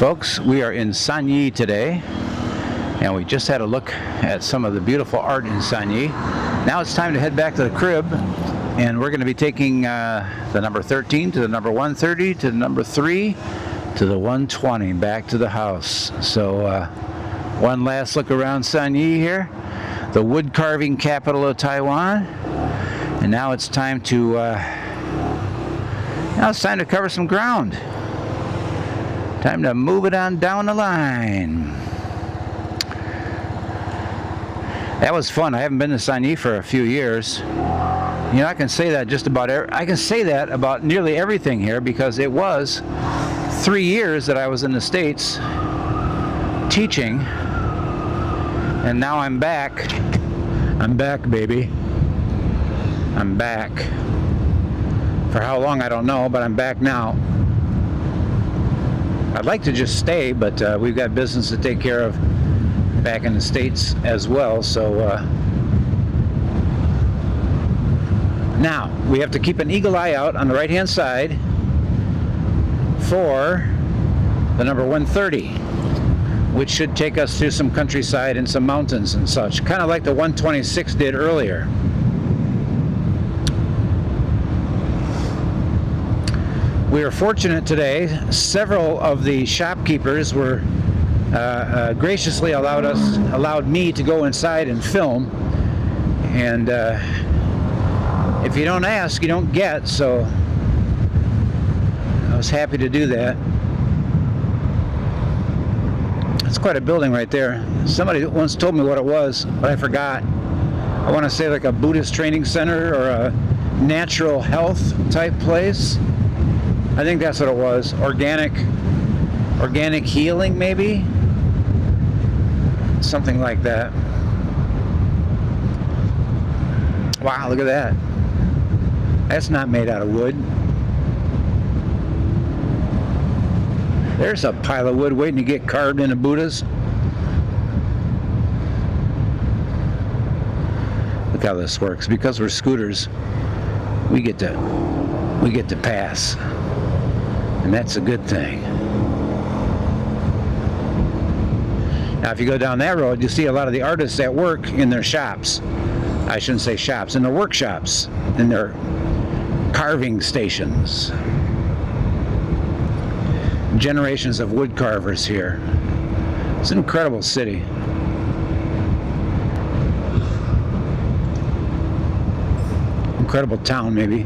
Folks, we are in Sanyi today, and we just had a look at some of the beautiful art in Sanyi. Now it's time to head back to the crib, and we're going to be taking the number 13 to the number 130 to the number 3 to the 120 back to the house. So one last look around Sanyi here, the wood carving capital of Taiwan, and now it's time to cover some ground. Time to move it on down the line. That was fun. I haven't been to Sanyi for a few years. You know, I can say that about nearly everything here, because it was 3 years that I was in the States teaching, and now I'm back. I'm back, baby. I'm back. For how long, I don't know, but I'm back now. I'd like to just stay, but we've got business to take care of back in the States as well. So now we have to keep an eagle eye out on the right hand side for the number 130, which should take us through some countryside and some mountains and such, kind of like the 126 did earlier. We were fortunate today. Several of the shopkeepers were graciously allowed me to go inside and film. And if you don't ask, you don't get. So I was happy to do that. It's quite a building right there. Somebody once told me what it was, but I forgot. I want to say like a Buddhist training center or a natural health type place. I think that's what it was. Organic healing, maybe? Something like that. Wow, look at that. That's not made out of wood. There's a pile of wood waiting to get carved into Buddhas. Look how this works. Because we're scooters, we get to pass. And that's a good thing. Now, if you go down that road, you see a lot of the artists at work in their shops. I shouldn't say shops, in their workshops, in their carving stations. Generations of wood carvers here. It's an incredible city. Incredible town, maybe.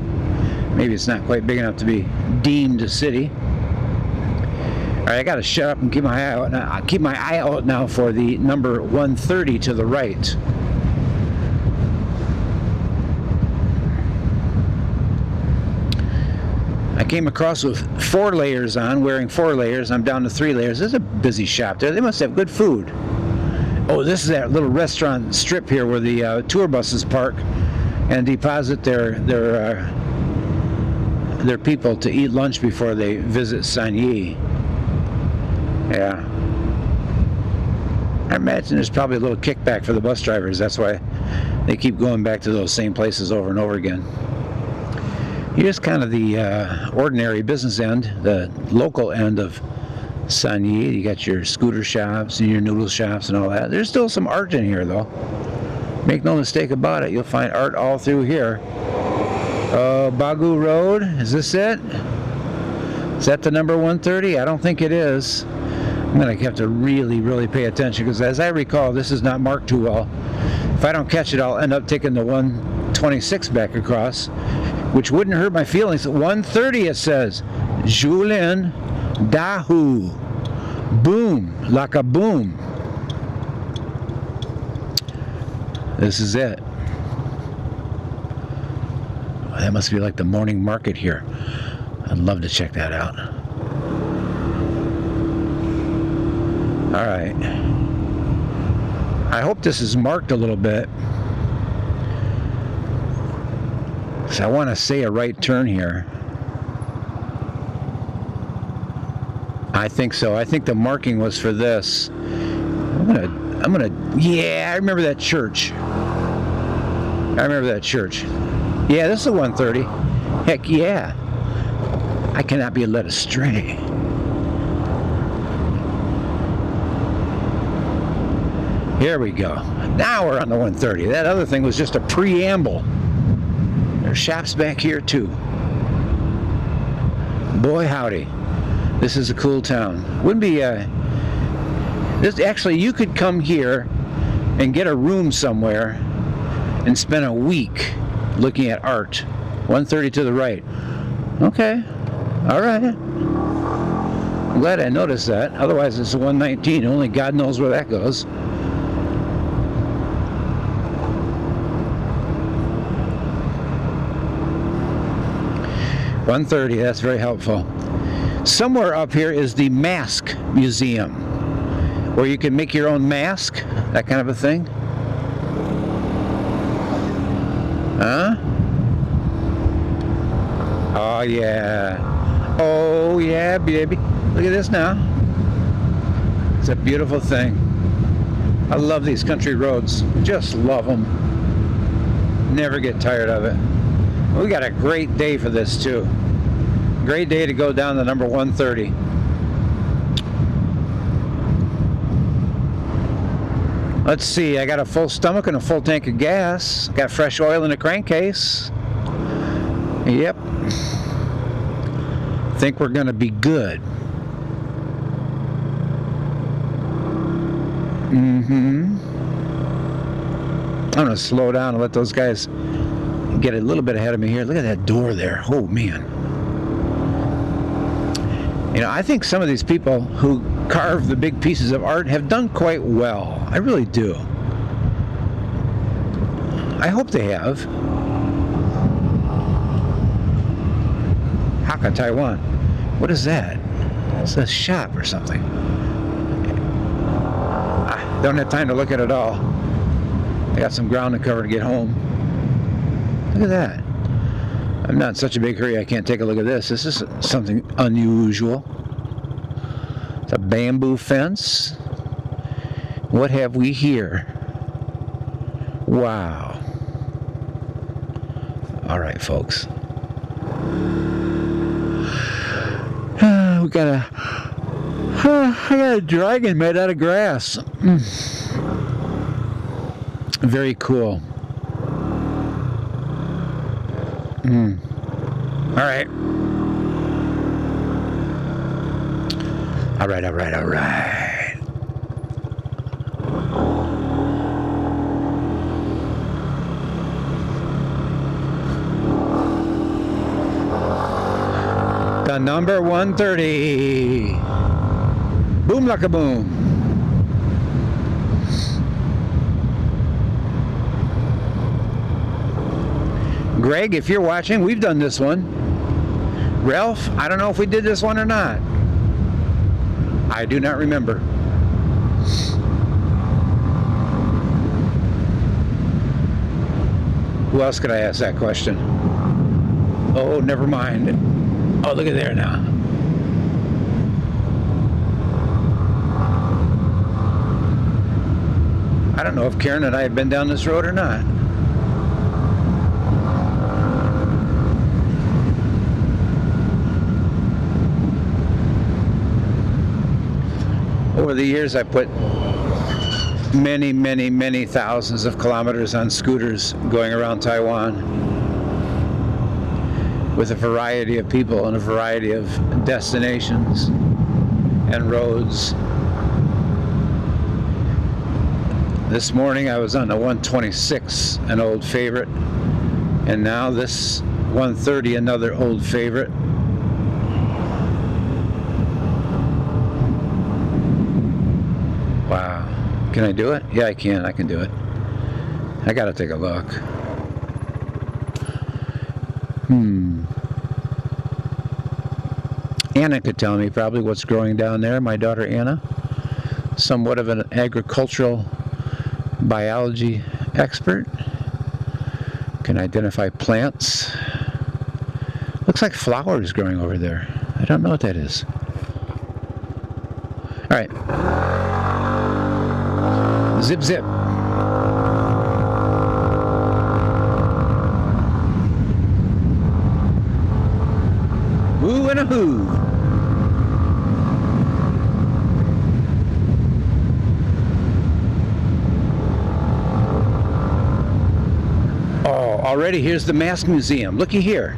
Maybe it's not quite big enough to be deemed a city. All right, I got to shut up and keep my eye out now. I'll keep my eye out now for the number 130 to the right. I came across with 4 layers on, wearing 4 layers. I'm down to 3 layers. There's a busy shop there. They must have good food. Oh, this is that little restaurant strip here where the tour buses park and deposit their people to eat lunch before they visit Sanyi. Yeah. I imagine there's probably a little kickback for the bus drivers. That's why they keep going back to those same places over and over again. Here's kind of the ordinary business end, the local end of Sanyi. You got your scooter shops and your noodle shops and all that. There's still some art in here, though. Make no mistake about it. You'll find art all through here. Bagu Road, is this it? Is that the number 130? I don't think it is. I'm going to have to really pay attention, because as I recall, this is not marked too well. If I don't catch it, I'll end up taking the 126 back across, which wouldn't hurt my feelings. 130 it says. Julin Dahu. Boom. Like a boom. This is it. That must be like the morning market here. I'd love to check that out. All right. I hope this is marked a little bit, because I want to say a right turn here. I think so. I think the marking was for this. Yeah, I remember that church. Yeah, this is a 130. Heck yeah. I cannot be led astray. Here we go. Now we're on the 130. That other thing was just a preamble. There's shops back here too. Boy howdy. This is a cool town. Wouldn't be this actually, you could come here and get a room somewhere and spend a week looking at art. 130 to the right. Okay. All right. I'm glad I noticed that. Otherwise it's a 119. Only God knows where that goes. $130, that's very helpful. Somewhere up here is the Mask Museum, where you can make your own mask, that kind of a thing. Huh? Oh yeah. Oh yeah, baby. Look at this now. It's a beautiful thing. I love these country roads. Just love them. Never get tired of it. We got a great day for this too. Great day to go down the number 130. Let's see, I got a full stomach and a full tank of gas. Got fresh oil in the crankcase. Yep. Think we're gonna be good. I'm gonna slow down and let those guys get a little bit ahead of me here. Look at that door there. Oh man. You know, I think some of these people who carve the big pieces of art have done quite well. I really do. I hope they have. Hakka, Taiwan. What is that? It's a shop or something. I don't have time to look at it all. I got some ground to cover to get home. Look at that. I'm not in such a big hurry I can't take a look at this. This is something unusual. It's a bamboo fence. What have we here? Wow. All right, folks. I got a dragon made out of grass. Very cool. All right. All right. The number 130. Boom like a boom. Greg, if you're watching, we've done this one. Ralph, I don't know if we did this one or not. I do not remember. Who else could I ask that question? Oh, never mind. Oh, look at there now. I don't know if Karen and I have been down this road or not. Over the years, I put many thousands of kilometers on scooters going around Taiwan with a variety of people and a variety of destinations and roads. This morning I was on the 126, an old favorite, and now this 130, another old favorite. Wow. Can I do it? Yeah, I can. I can do it. I gotta take a look. Anna could tell me probably what's growing down there. My daughter Anna, somewhat of an agricultural biology expert, can identify plants. Looks like flowers growing over there. I don't know what that is. All right. Zip zip. Woo and a hoo. already, here's the Mask Museum. Looky here.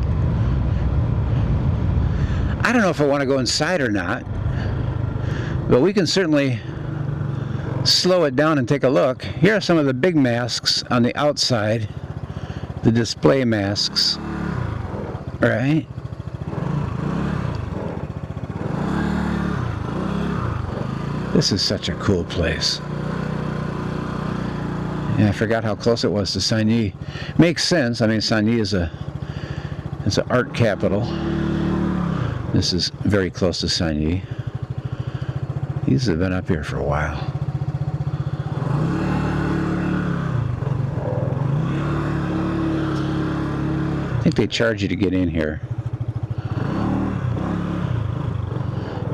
I don't know if I want to go inside or not, but we can certainly slow it down and take a look. Here are some of the big masks on the outside, the display masks, right? This is such a cool place. Yeah, I forgot how close it was to Sanyi. Makes sense. I mean, Sanyi is an art capital. This is very close to Sanyi. These have been up here for a while. I think they charge you to get in here.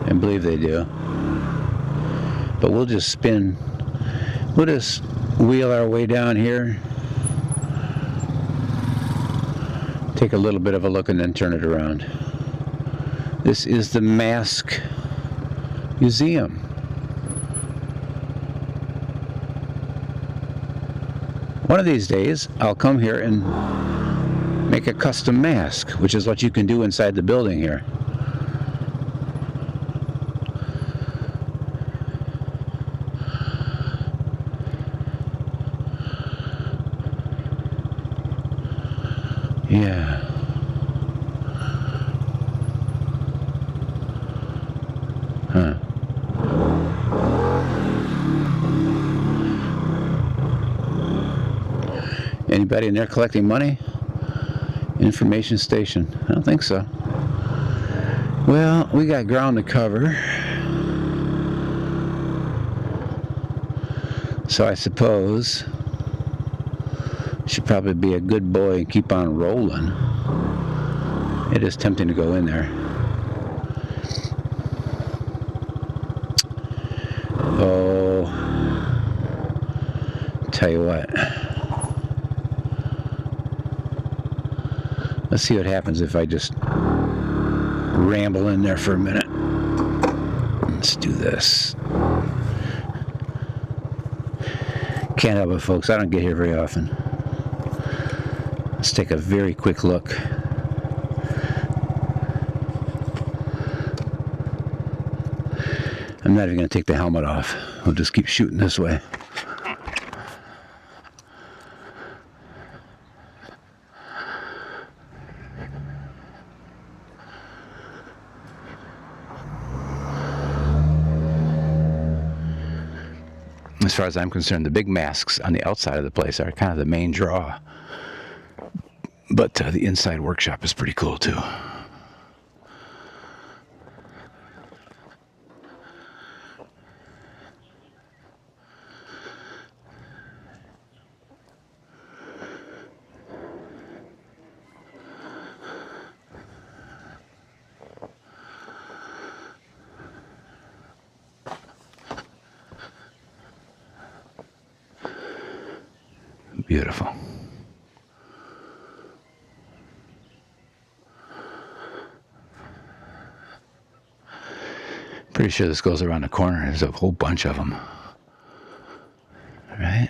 I believe they do. But we'll just spin. We'll just wheel our way down here. Take a little bit of a look and then turn it around. This is the Mask Museum. One of these days, I'll come here and make a custom mask, which is what you can do inside the building here. Yeah. Huh. Anybody in there collecting money? Information station. I don't think so. Well, we got ground to cover. So I suppose I should probably be a good boy and keep on rolling. It is tempting to go in there. Oh, tell you what. Let's see what happens if I just ramble in there for a minute. Let's do this. Can't help it, folks. I don't get here very often. Let's take a very quick look. I'm not even going to take the helmet off. We'll just keep shooting this way. As far as I'm concerned, the big masks on the outside of the place are kind of the main draw. But the inside workshop is pretty cool too. Beautiful. Pretty sure this goes around the corner. There's a whole bunch of them. Right?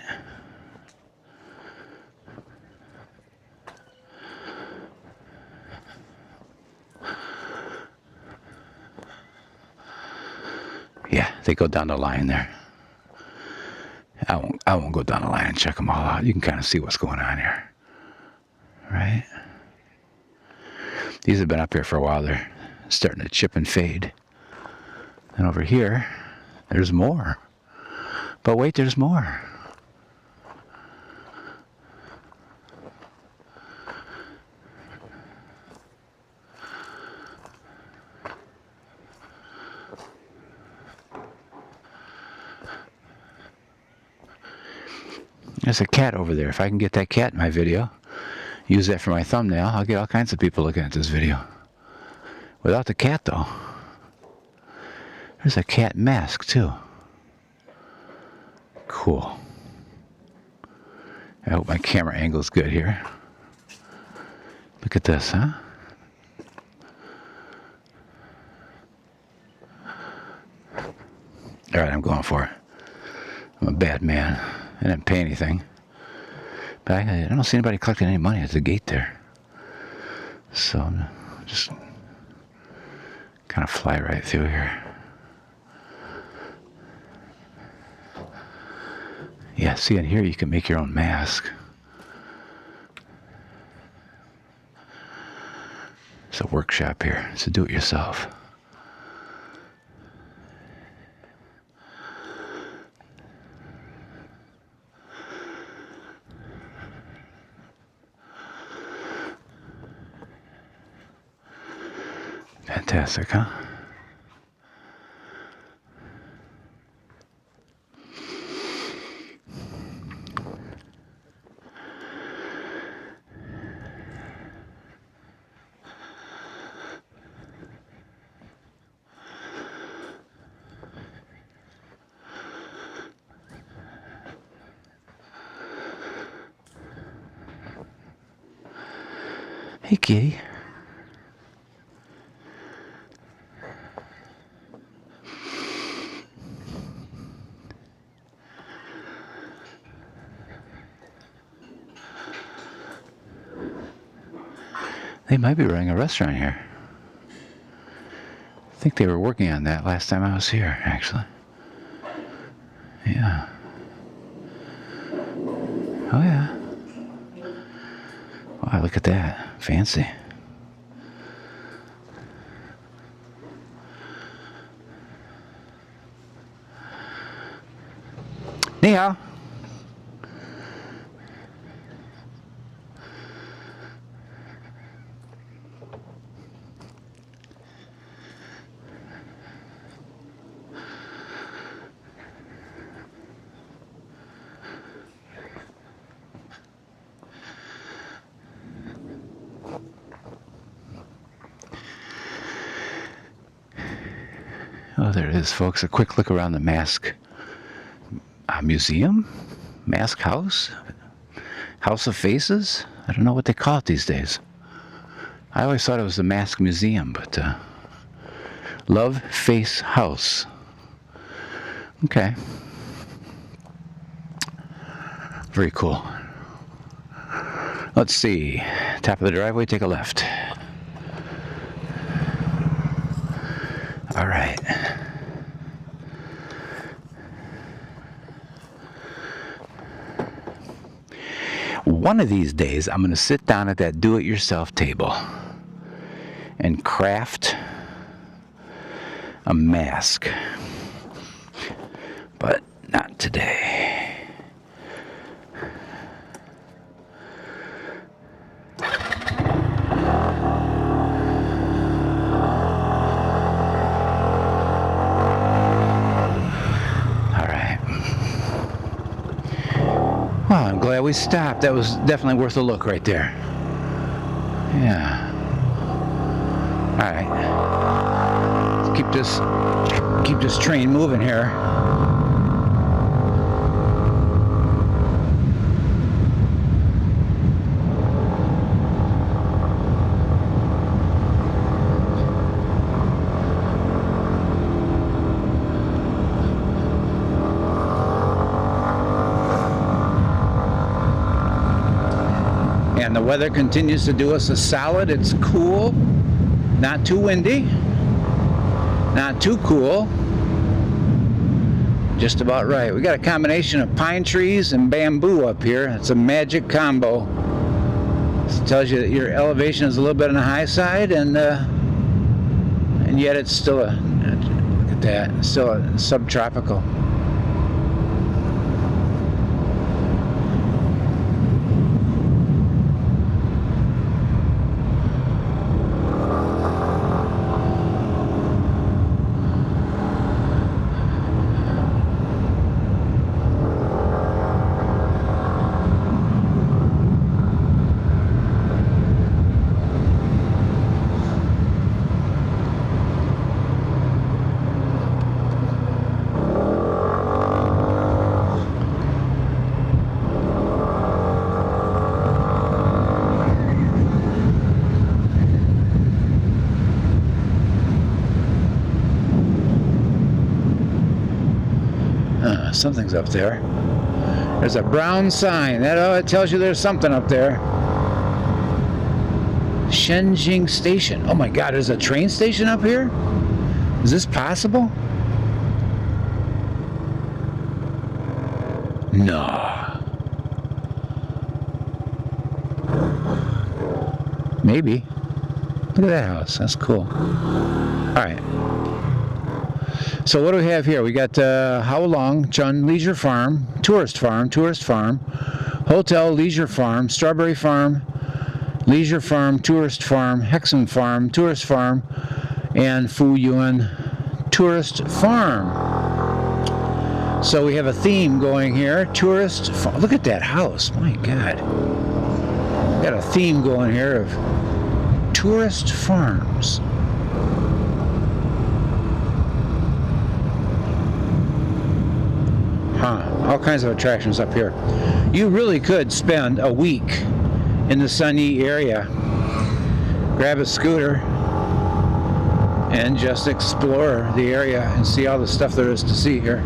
Yeah, they go down the line there. I won't go down the line and check them all out. You can kind of see what's going on here. Right? These have been up here for a while. They're starting to chip and fade. And over here, there's more. But wait, there's more. There's a cat over there. If I can get that cat in my video, use that for my thumbnail, I'll get all kinds of people looking at this video. Without the cat, though. There's a cat mask, too. Cool. I hope my camera angle's good here. Look at this, huh? Alright, I'm going for it. I'm a bad man. I didn't pay anything. But I don't see anybody collecting any money at the gate there. So I'm just kind of fly right through here. Yeah, see in here you can make your own mask. It's a workshop here. It's a do-it-yourself. Fantastic, huh? Hey, kitty. They might be running a restaurant here. I think they were working on that last time I was here, actually. Yeah. Oh, yeah. Wow, look at that. Fancy. Ni hao. Oh, there it is, folks. A quick look around the mask museum? Mask house? House of Faces? I don't know what they call it these days. I always thought it was the Mask Museum, but Love Face House. Okay. Very cool. Let's see. Top of the driveway, take a left. All right. One of these days, I'm going to sit down at that do-it-yourself table and craft a mask. But not today. Well, I'm glad we stopped. That was definitely worth a look right there. Yeah. All right. Let's keep this train moving here. And the weather continues to do us a solid. It's cool, not too windy, not too cool, just about right. We got a combination of pine trees and bamboo up here. It's a magic combo. It tells you that your elevation is a little bit on the high side, and yet it's still look at that, it's still a subtropical. Something's up there. There's a brown sign. It tells you there's something up there. Shenzhen Station. Oh my God, there's a train station up here? Is this possible? No. Maybe. Look at that house. That's cool. Alright. So what do we have here? We got Howlong Chun Leisure Farm, Tourist Farm, Hotel Leisure Farm, Strawberry Farm, Leisure Farm, Tourist Farm, Hexham Farm, Tourist Farm, and Fu Yuan Tourist Farm. So we have a theme going here. Tourist Farm. Look at that house. My God. We got a theme going here of tourist farms. All kinds of attractions up here. You really could spend a week in the Sanyi area, grab a scooter, and just explore the area and see all the stuff there is to see here.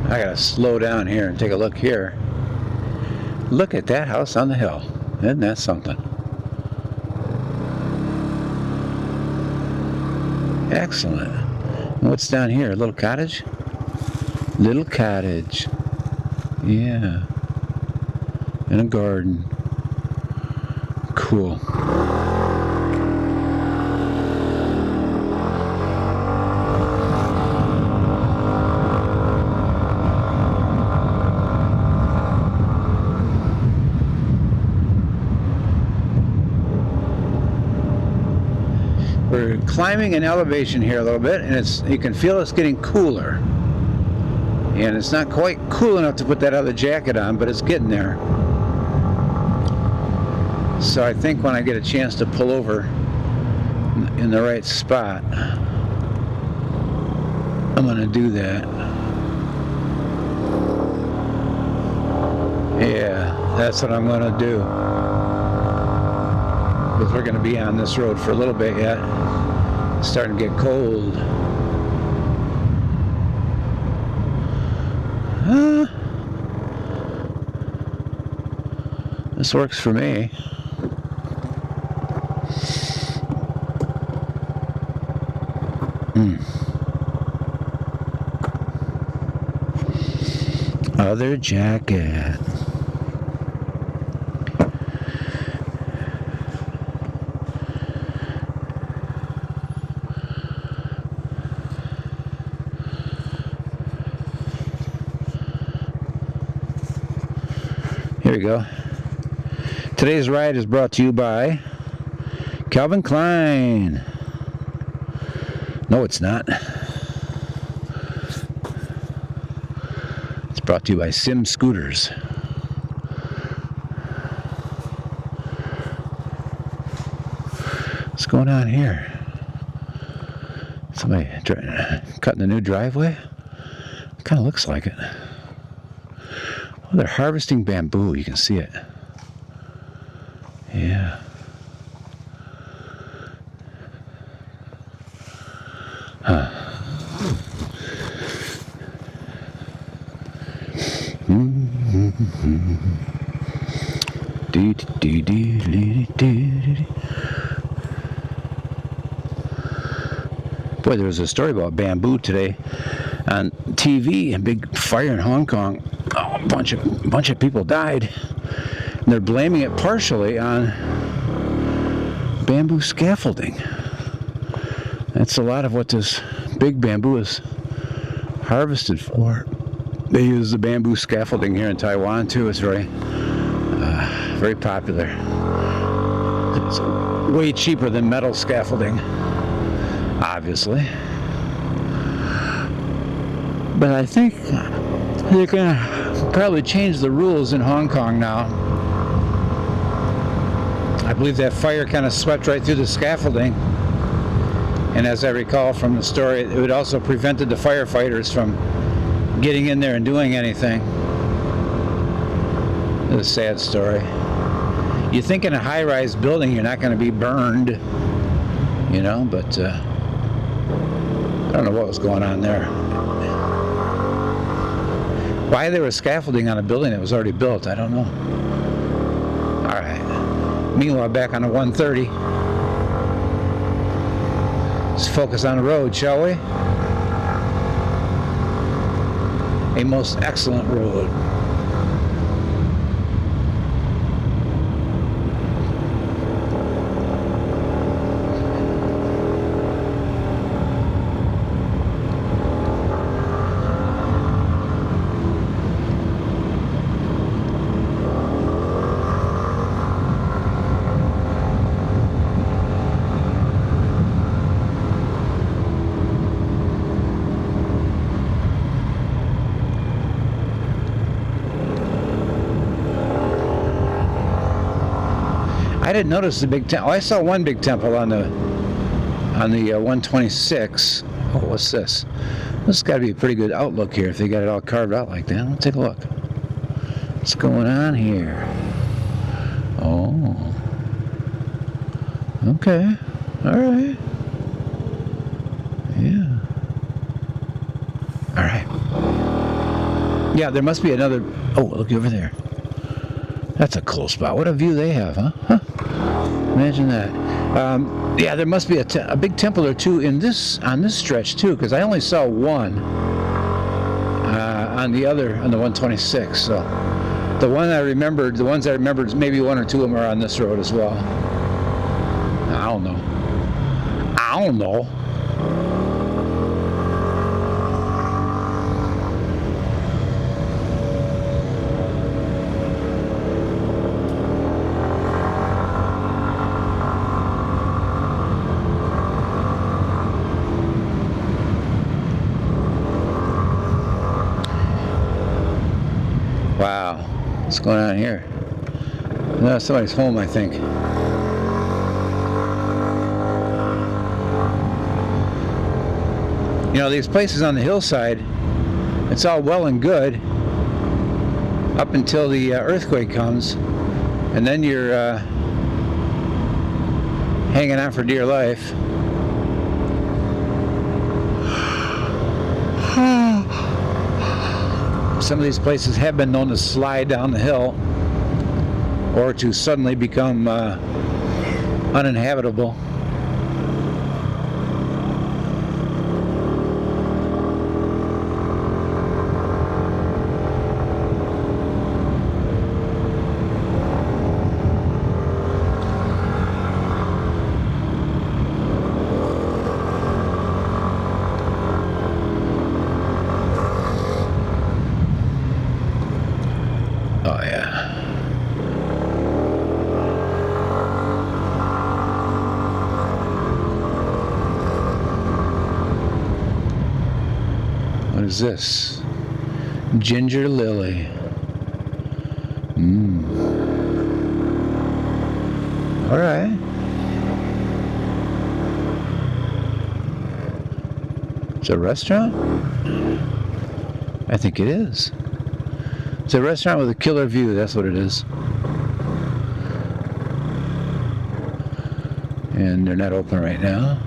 I gotta slow down here and take a look here. Look at that house on the hill. Isn't that something? Excellent. And what's down here? A little cottage? Little cottage. Yeah. And a garden. Cool. We're climbing an elevation here a little bit, and you can feel it's getting cooler. And it's not quite cool enough to put that other jacket on, but it's getting there. So I think when I get a chance to pull over in the right spot, I'm gonna do that. Yeah, that's what I'm gonna do. Because we're gonna be on this road for a little bit yet. It's starting to get cold. This works for me. Other jacket. Here we go. Today's ride is brought to you by Calvin Klein. No, it's not. It's brought to you by SYM Scooters. What's going on here? Somebody cutting a new driveway? Kind of looks like it. Oh, they're harvesting bamboo. You can see it. Yeah. Huh. Boy, there was a story about bamboo today on TV. A big fire in Hong Kong. Oh, a bunch of people died. And they're blaming it partially on bamboo scaffolding. That's a lot of what this big bamboo is harvested for. They use the bamboo scaffolding here in Taiwan too. It's very popular. It's way cheaper than metal scaffolding, obviously. But I think they're gonna probably change the rules in Hong Kong now. I believe that fire kind of swept right through the scaffolding. And as I recall from the story, it also prevented the firefighters from getting in there and doing anything. It's a sad story. You think in a high-rise building you're not going to be burned, you know, but I don't know what was going on there. Why there was scaffolding on a building that was already built, I don't know. All right. Meanwhile, back on the 130. Let's focus on the road, shall we? A most excellent road. I didn't notice the big temple. Oh, I saw one big temple on the 126. Oh, what's this? This has got to be a pretty good outlook here if they got it all carved out like that. Let's take a look. What's going on here? Oh. Okay. All right. Yeah. All right. Yeah, there must be another. Oh, look over there. That's a cool spot. What a view they have, huh? Imagine that. Yeah, there must be a big temple or two on this stretch too, because I only saw one on the 126. So the ones I remembered, maybe one or two of them are on this road as well. I don't know. Wow, what's going on here? No, somebody's home, I think. You know, these places on the hillside, it's all well and good up until the earthquake comes, and then you're hanging on for dear life. Some of these places have been known to slide down the hill or to suddenly become uninhabitable. Oh yeah. What is this? Ginger lily. All right. It's a restaurant? I think it is. It's a restaurant with a killer view, that's what it is. And they're not open right now.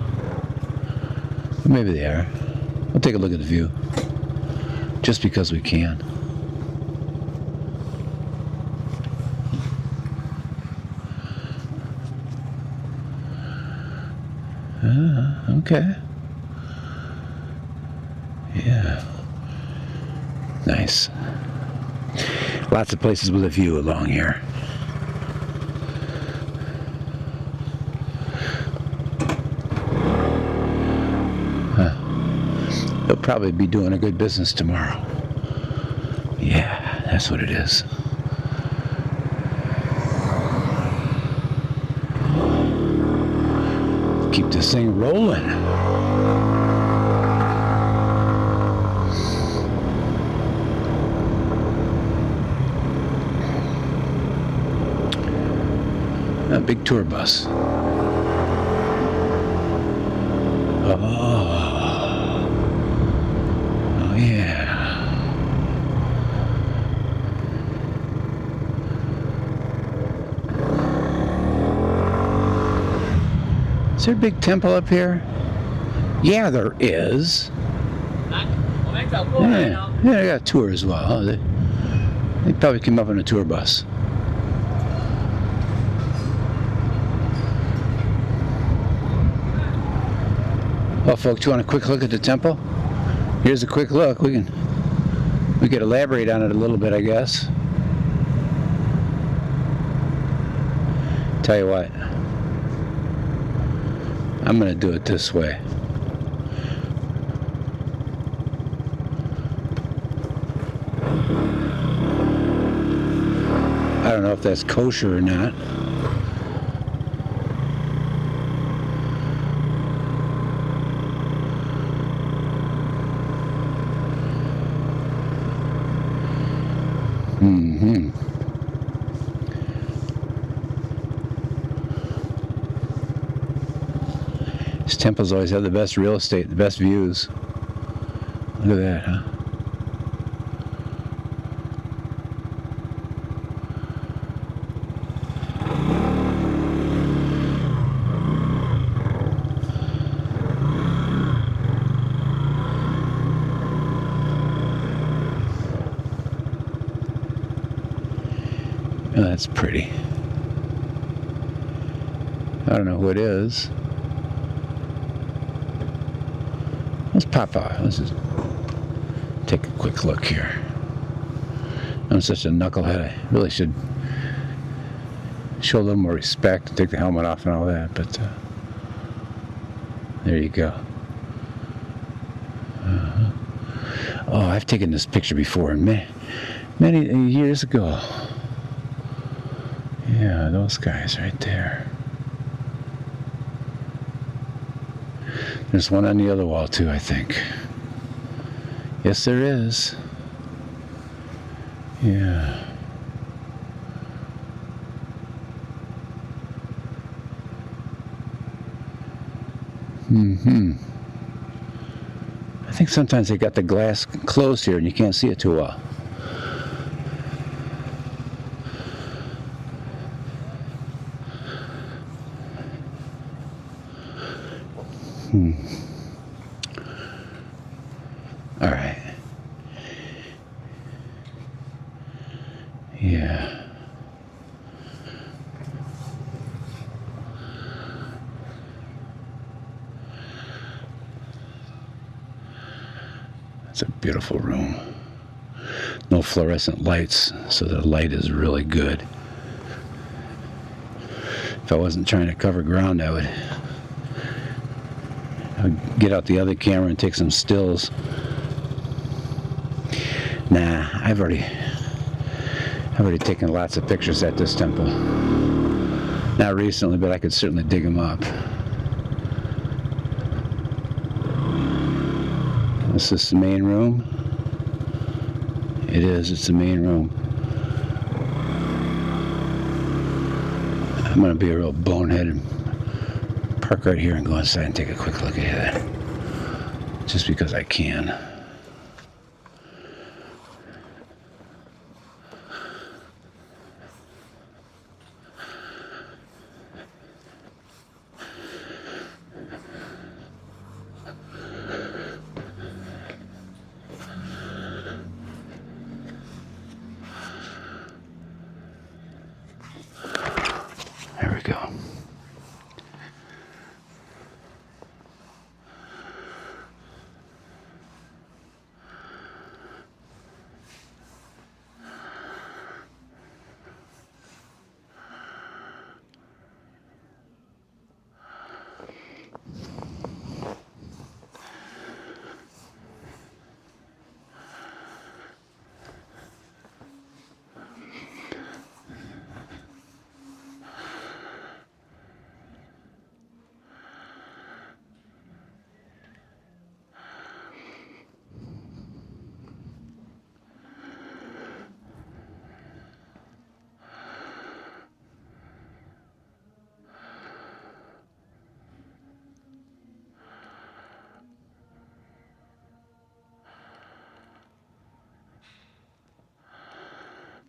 But maybe they are. We'll take a look at the view. Just because we can. Okay. Yeah. Nice. Lots of places with a view along here. They'll probably be doing a good business tomorrow. Yeah, that's what it is. Keep this thing rolling. A big tour bus. Oh yeah. Is there a big temple up here? Yeah, there is. Yeah, I got a tour as well. They probably came up in a tour bus. Well, folks, you want a quick look at the temple? Here's a quick look. We could elaborate on it a little bit, I guess. Tell you what, I'm gonna do it this way. I don't know if that's kosher or not. These temples always have the best real estate, the best views. Look at that, huh? Oh, that's pretty. I don't know who it is. Let's pop out. Let's just take a quick look here. I'm such a knucklehead. I really should show a little more respect and take the helmet off and all that, but there you go. Oh, I've taken this picture before, many years ago. Yeah, those guys right there. There's one on the other wall too, I think. Yes, there is. Yeah. think sometimes they got the glass closed here and you can't see it too well. All right. Yeah. It's a beautiful room. No fluorescent lights, so the light is really good. If I wasn't trying to cover ground, I would get out the other camera and take some stills. Nah, I've already taken lots of pictures at this temple. Not recently, but I could certainly dig them up. This is the main room. It is, it's the main room. I'm gonna be a real bonehead and park right here and go inside and take a quick look at it. Just because I can. There we go.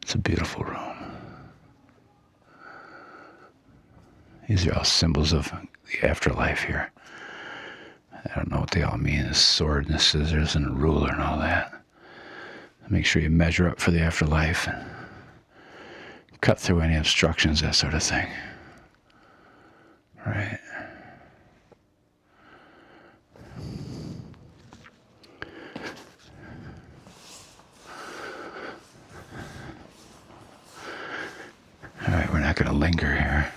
It's a beautiful room. These are all symbols of the afterlife here. I don't know what they all mean. A sword and a scissors and a ruler and all that. Make sure you measure up for the afterlife and cut through any obstructions, that sort of thing. Right? All right, we're not going to linger here.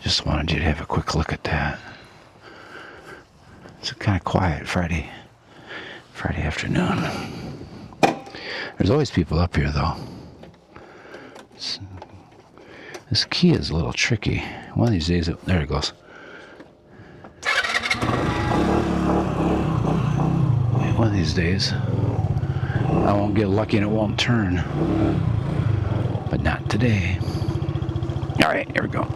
Just wanted you to have a quick look at that. It's kind of quiet Friday afternoon. There's always people up here, though. This key is a little tricky. One of these days, there it goes. One of these days, I won't get lucky and it won't turn. But not today. All right, here we go.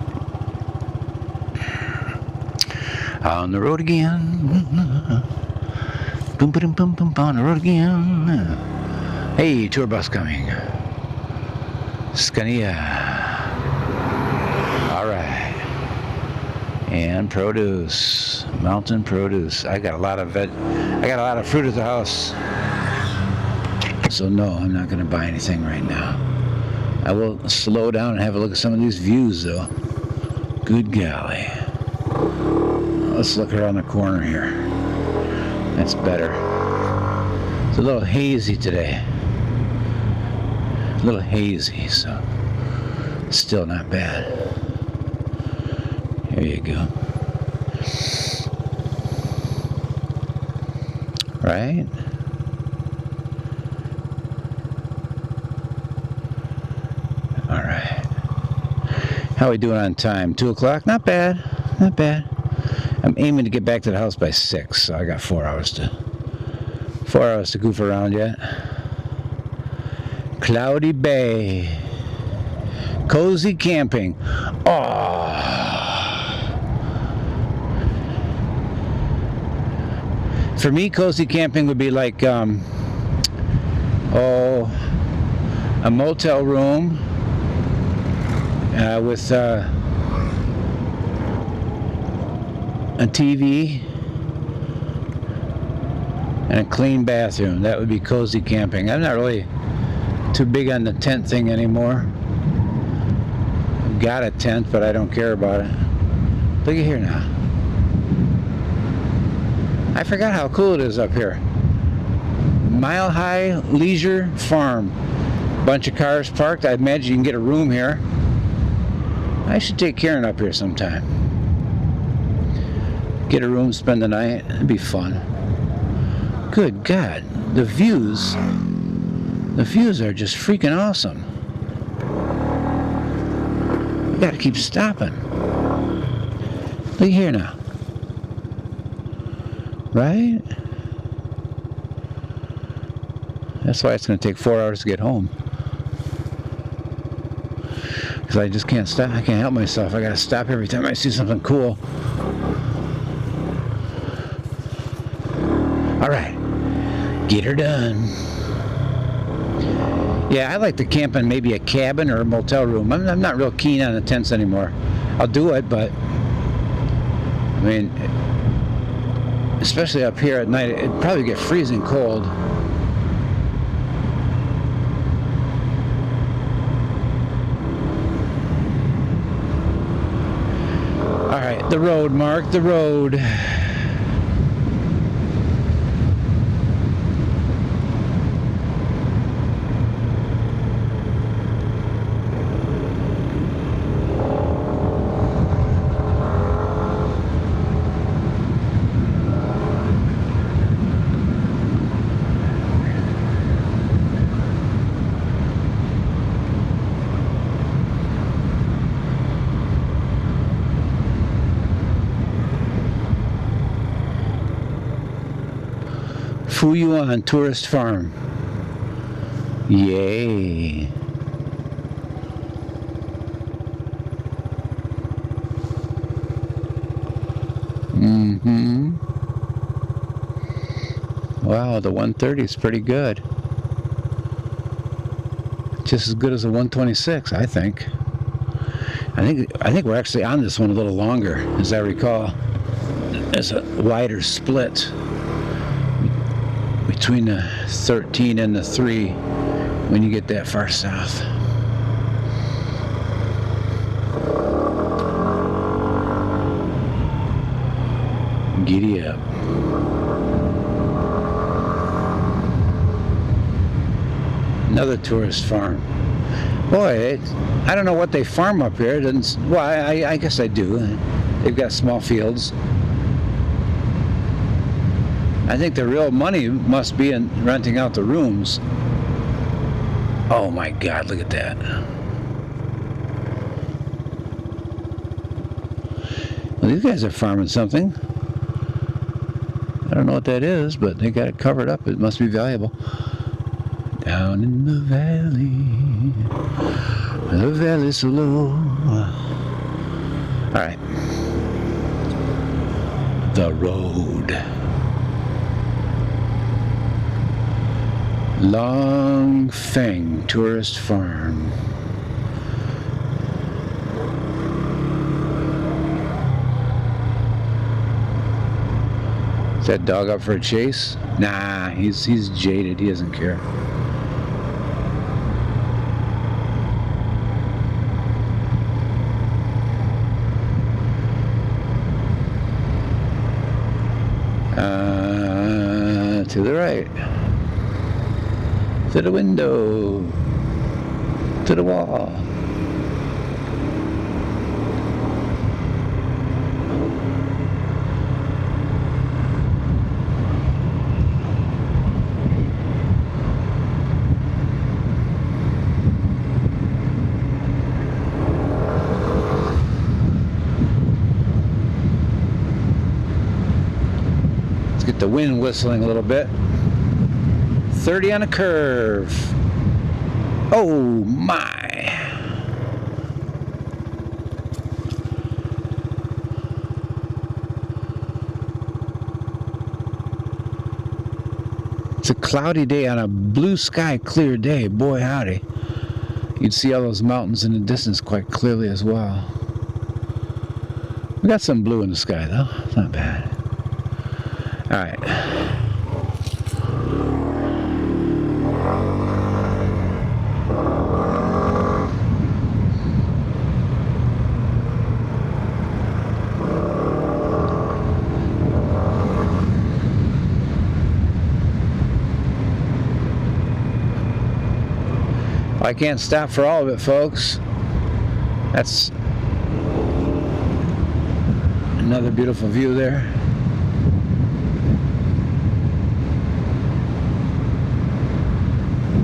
On the road again. Boom, boom, boom, boom, on the road again. Hey, tour bus coming. Scania. All right. And produce. Mountain produce. I got a lot of fruit at the house. So no, I'm not going to buy anything right now. I will slow down and have a look at some of these views, though. Good golly. Let's look around the corner here. That's better. It's a little hazy today. A little hazy, so still not bad. Here you go. Right? All right. How are we doing on time? 2 o'clock? Not bad. Not bad. I'm aiming to get back to the house by 6, so I got 4 hours to goof around yet. Cloudy Bay. Cozy camping. Oh. For me, cozy camping would be like, a motel room with a TV and a clean bathroom. That would be cozy camping. I'm not really too big on the tent thing anymore. I've got a tent, but I don't care about it. Look at here now. I forgot how cool it is up here. Mile High Leisure Farm. Bunch of cars parked. I imagine you can get a room here. I should take Karen up here sometime. Get a room, spend the night. It'd be fun. Good God, the views are just freaking awesome. You gotta keep stopping. Look here now. Right? That's why it's gonna take 4 hours to get home. Because I just can't stop. I can't help myself. I gotta stop every time I see something cool. Alright. Get her done. Yeah, I like to camp in maybe a cabin or a motel room. I'm not real keen on the tents anymore. I'll do it, but I mean, especially up here at night, it'd probably get freezing cold. Alright, the road, Mark, the road. Fuyuan Tourist Farm. Yay. Wow, the 130 is pretty good. Just as good as the 126, I think. I think we're actually on this one a little longer, as I recall. There's a wider split between the 13 and the 3 when you get that far south. Giddy up. Another tourist farm. Boy, I don't know what they farm up here. It doesn't, well, I guess I do. They've got small fields. I think the real money must be in renting out the rooms. Oh my God, look at that. Well, these guys are farming something. I don't know what that is, but they got it covered up. It must be valuable. Down in the valley so low. All right. The road. Long Feng Tourist Farm. Is that dog up for a chase? Nah, he's jaded. He doesn't care. To the right. To the window. To the wall. Let's get the wind whistling a little bit. 30 on a curve. Oh my. It's a cloudy day on a blue sky, clear day. Boy, howdy. You'd see all those mountains in the distance quite clearly as well. We got some blue in the sky, though. It's not bad. All right. I can't stop for all of it, folks. That's another beautiful view there.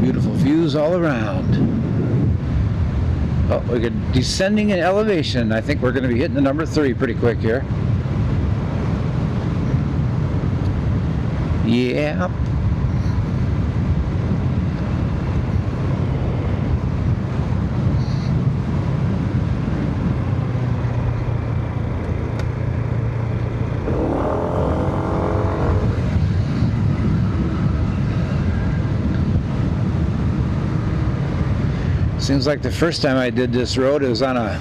Beautiful views all around. Oh, we're descending in elevation. I think we're going to be hitting the number 3 pretty quick here. Yeah. Seems like the first time I did this road it was on an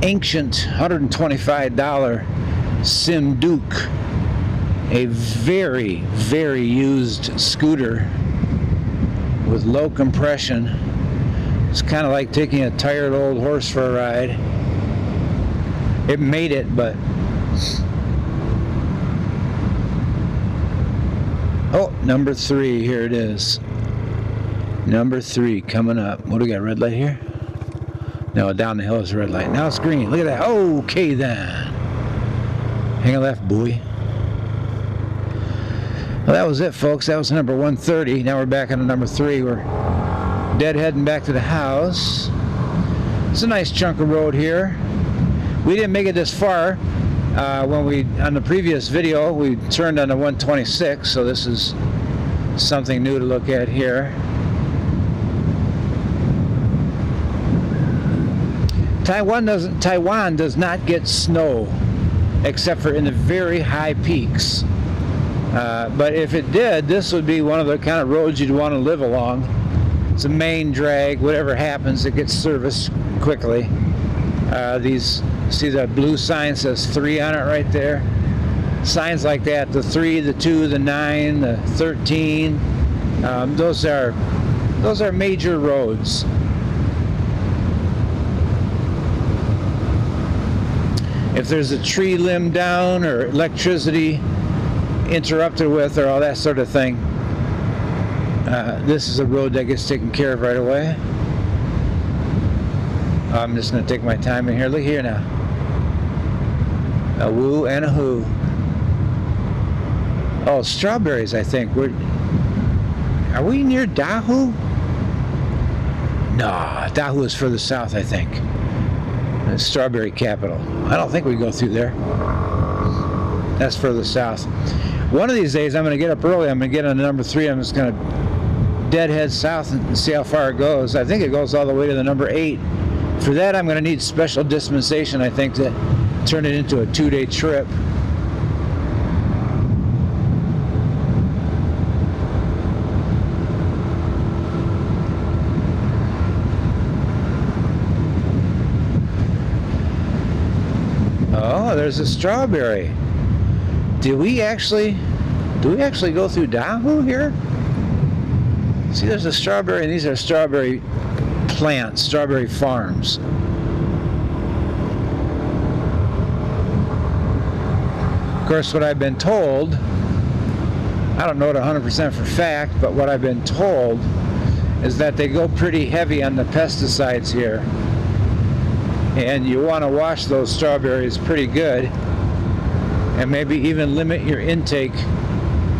ancient $125 SYM Duke, a very, very used scooter with low compression. It's kind of like taking a tired old horse for a ride. It made it, but oh, number 3, here it is. Number 3 coming up. What do we got? Red light here? No, down the hill is a red light. Now it's green. Look at that. Okay then. Hang a left, boy. Well, that was it, folks. That was number 130. Now we're back on to number 3. We're dead heading back to the house. It's a nice chunk of road here. We didn't make it this far. When we, on the previous video, we turned on the 126, so this is something new to look at here. Taiwan does not get snow except for in the very high peaks. But if it did, this would be one of the kind of roads you'd want to live along. It's a main drag. Whatever happens, it gets serviced quickly. See that blue sign says 3 on it right there? Signs like that, the 3, the 2, the 9, the 13, those are major roads. If there's a tree limb down or electricity interrupted with or all that sort of thing, this is a road that gets taken care of right away. I'm just going to take my time in here. Look here now. A woo and a who. Oh, strawberries, I think. Are we near Dahu? No, Dahu is further south, I think. The strawberry capital. I don't think we go through there. That's further south. One of these days I'm going to get up early. I'm going to get on number 3. I'm just going to deadhead south and see how far it goes. I think it goes all the way to the number 8. For that I'm going to need special dispensation, I think, to turn it into a 2-day trip. Oh, there's a strawberry. Do we actually go through Dahu here? See, there's a strawberry, and these are strawberry plants, strawberry farms. Of course, what I've been told, I don't know it 100% for fact, but what I've been told is that they go pretty heavy on the pesticides here. And you want to wash those strawberries pretty good, and maybe even limit your intake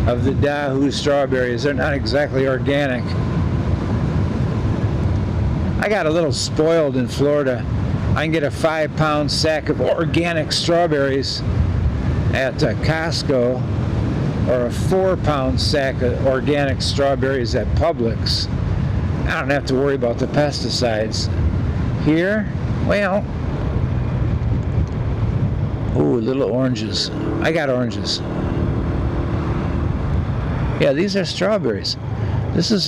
of the Dahu strawberries. They're not exactly organic. I got a little spoiled in Florida. I can get a 5-pound sack of organic strawberries at Costco, or a 4-pound sack of organic strawberries at Publix. I don't have to worry about the pesticides. Here, well, ooh, little oranges. I got oranges. Yeah, these are strawberries. This is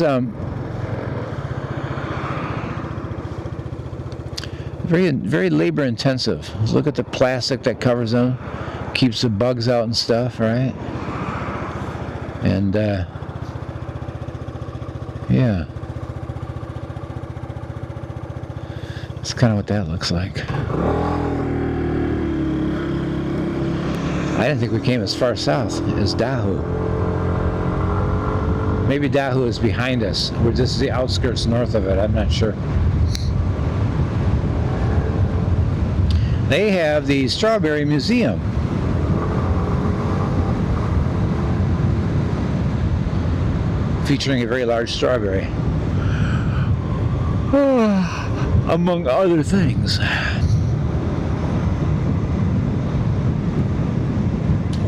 very, very labor intensive. Look at the plastic that covers them, keeps the bugs out and stuff, right? And yeah, that's kind of what that looks like. I didn't think we came as far south as Dahu. Maybe Dahu is behind us. We're just the outskirts north of it. I'm not sure. They have the Strawberry Museum. Featuring a very large strawberry. Among other things.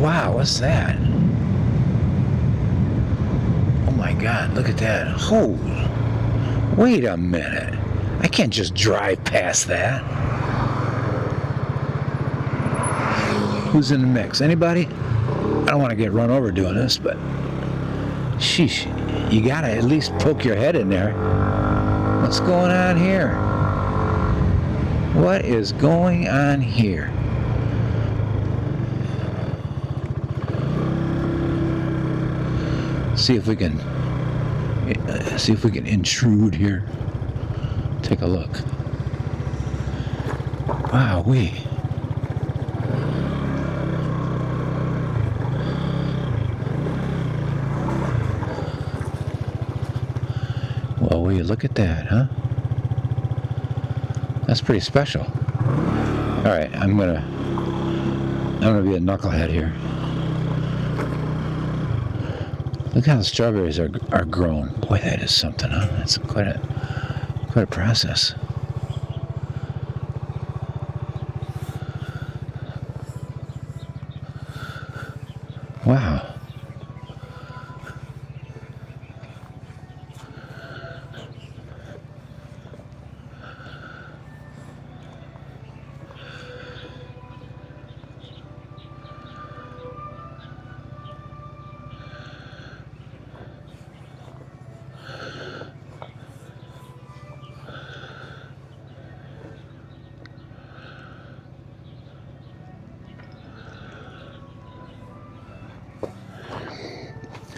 Wow, what's that? Oh my God, look at that. Oh, wait a minute. I can't just drive past that. Who's in the mix? Anybody? I don't want to get run over doing this, but sheesh, you gotta at least poke your head in there. What's going on here? What is going on here? See if we can intrude here. Take a look. Wow, well, will you look at that, huh? That's pretty special. All right, I'm gonna be a knucklehead here. Look how the strawberries are grown. Boy, that is something, huh? That's quite a process. Wow.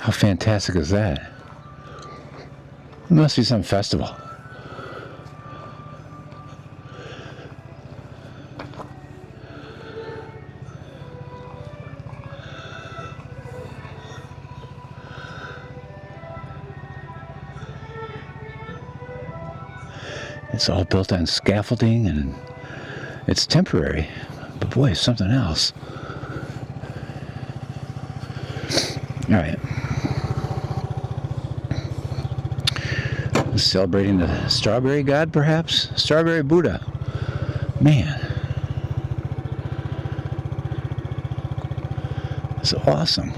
How fantastic is that? It must be some festival. It's all built on scaffolding and it's temporary, but boy, it's something else. All right. Celebrating the strawberry god, perhaps? Strawberry Buddha. Man. That's awesome.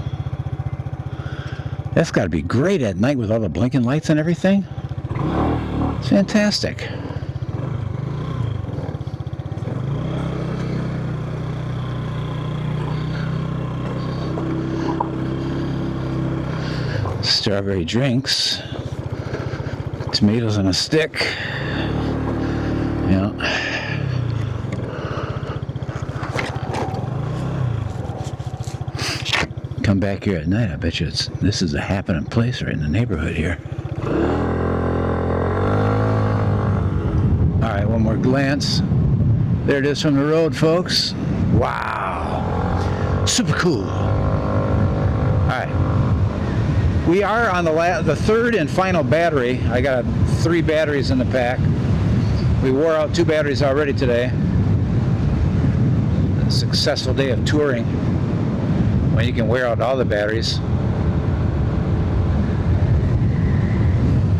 That's got to be great at night with all the blinking lights and everything. It's fantastic. Strawberry drinks. Tomatoes on a stick. Yeah. Come back here at night, I bet you this is a happening place right in the neighborhood here. Alright, one more glance. There it is from the road, folks. Wow. Super cool. Alright. We are on the third and final battery. I got 3 batteries in the pack. We wore out 2 batteries already today. A successful day of touring when you can wear out all the batteries.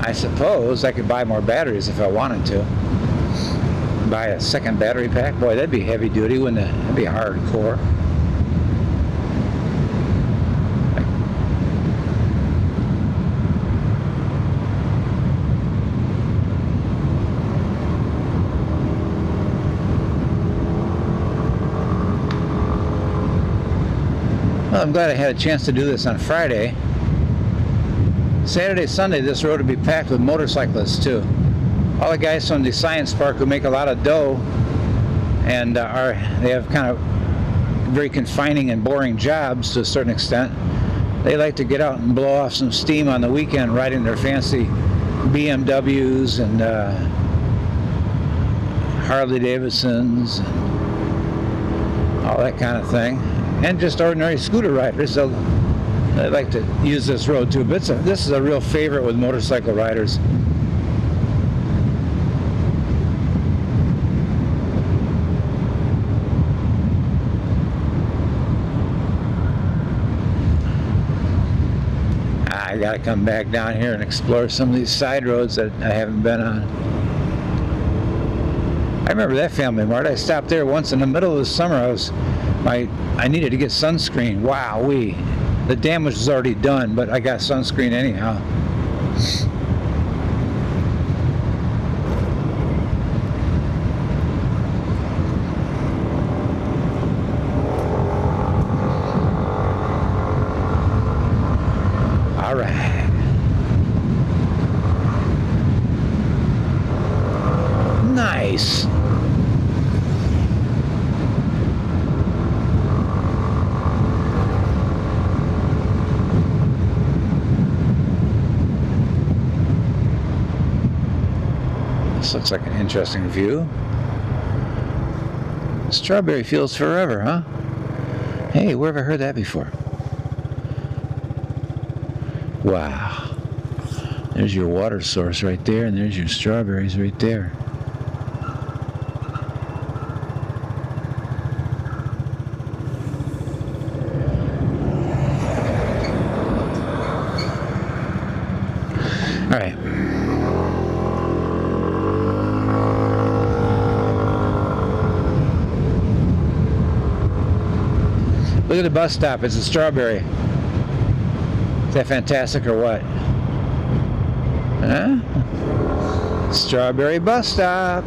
I suppose I could buy more batteries if I wanted to. Buy a second battery pack. Boy, that'd be heavy duty, wouldn't it? That'd be hardcore. Well, I'm glad I had a chance to do this on Friday. Saturday, Sunday, this road would be packed with motorcyclists too. All the guys from the science park who make a lot of dough and they have kind of very confining and boring jobs to a certain extent. They like to get out and blow off some steam on the weekend riding their fancy BMWs and Harley Davidsons and all that kind of thing. And just ordinary scooter riders. They like to use this road too. But this is a real favorite with motorcycle riders. I gotta come back down here and explore some of these side roads that I haven't been on. I remember that Family Mart. I stopped there once in the middle of the summer. I needed to get sunscreen. Wow-wee. The damage was already done, but I got sunscreen anyhow. All right. Nice. This looks like an interesting view. Strawberry fields forever, huh? Hey, where have I heard that before? Wow. There's your water source right there, and there's your strawberries right there. All right. Look at the bus stop. It's a strawberry. Is that fantastic or what? Huh? Strawberry bus stop.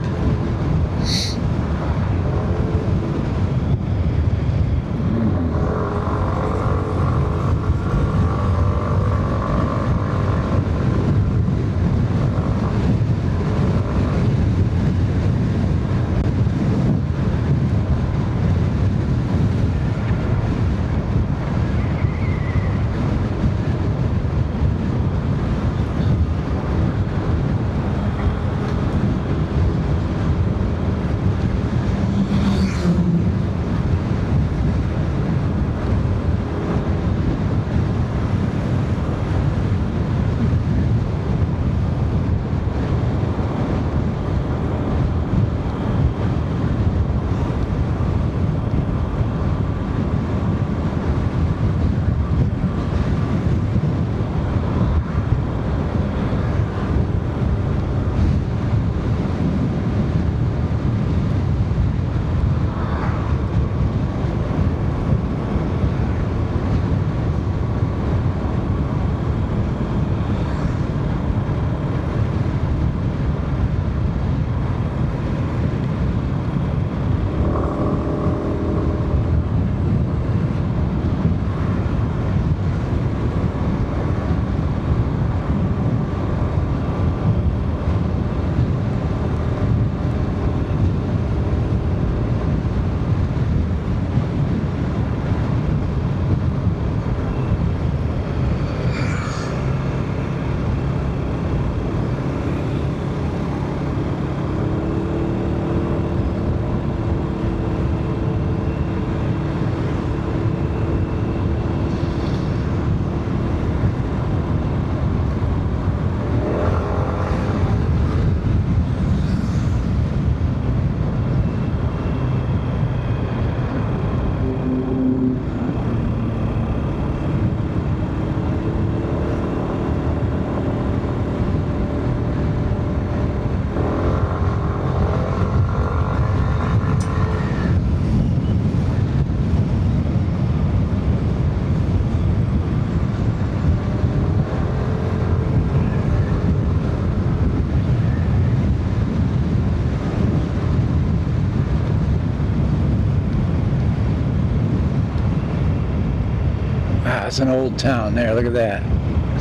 Wow, it's an old town there. Look at that.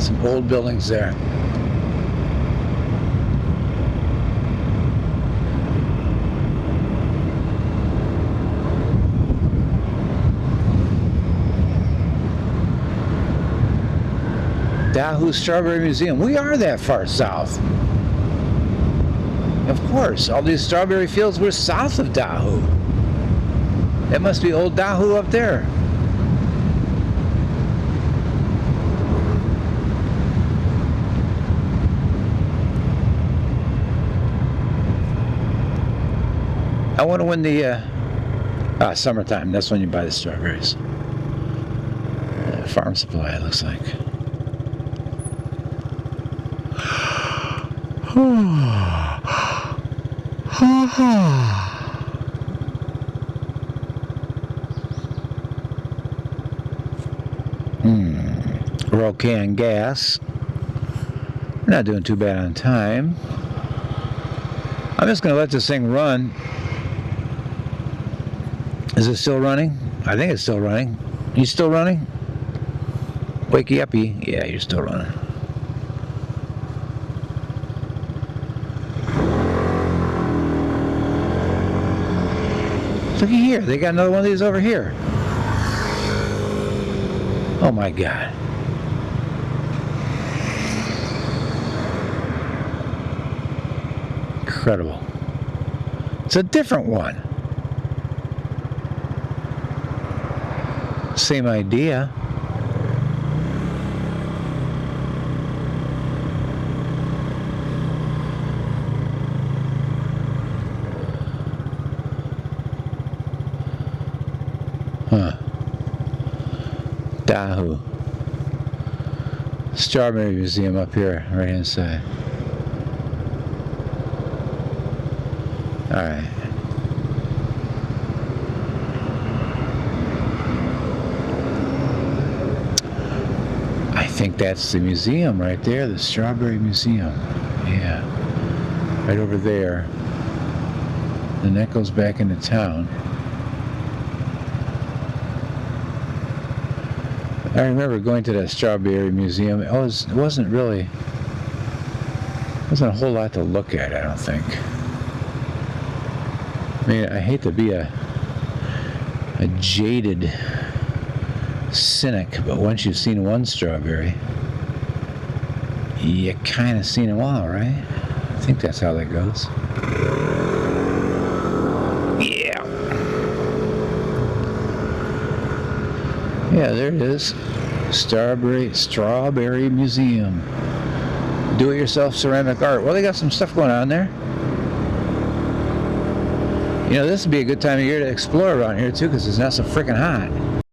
Some old buildings there. Dahu Strawberry Museum. We are that far south. Of course, all these strawberry fields were south of Dahu. That must be old Dahu up there. I wonder when the summertime, that's when you buy the strawberries. Farm supply, it looks like. We're okay on gas. We're not doing too bad on time. I'm just going to let this thing run. Is it still running? I think it's still running. You still running? Wakey uppy. Yeah, you're still running. Looky here. They got another one of these over here. Oh my God. Incredible. It's a different one. Same idea. Huh. Dahu. Strawberry Museum up here, right hand side. Alright. I think that's the museum right there, the Strawberry Museum. Yeah. Right over there. Then that goes back into town. I remember going to that Strawberry Museum. It wasn't a whole lot to look at, I don't think. I mean, I hate to be a jaded cynic, but once you've seen one strawberry, you kind of seen them all, right? I think that's how that goes. Yeah. Yeah, there it is. Strawberry Museum. Do-it-yourself ceramic art. Well, they got some stuff going on there. You know, this would be a good time of year to explore around here, too, because it's not so freaking hot.